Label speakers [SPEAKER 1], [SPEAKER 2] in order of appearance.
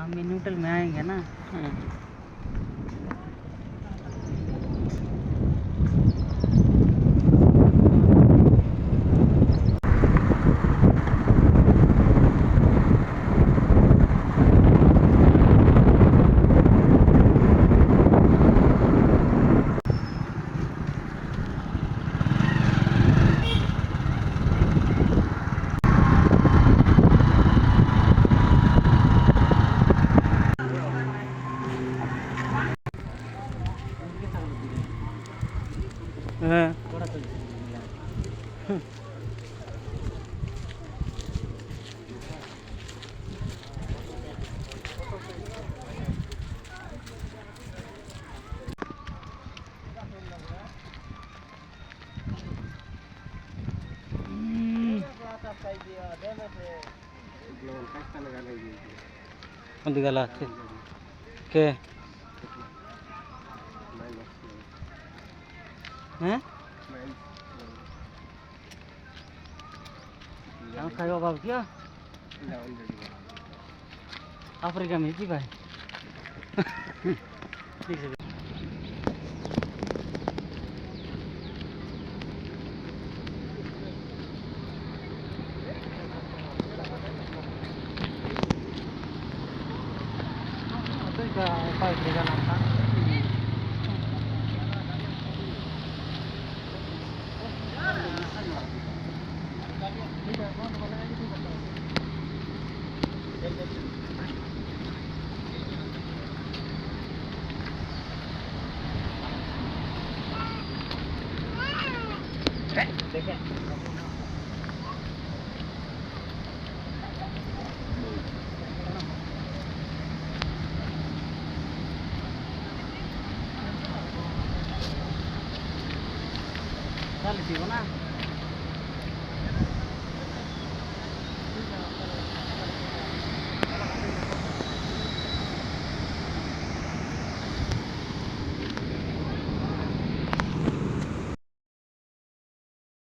[SPEAKER 1] हम neutral में आएंगे ना। Nanti galah ke, Yang kayak apa dia? Afrika में जी भाई ठीक है apa itu kan apa देखें चल ठीक हो ना।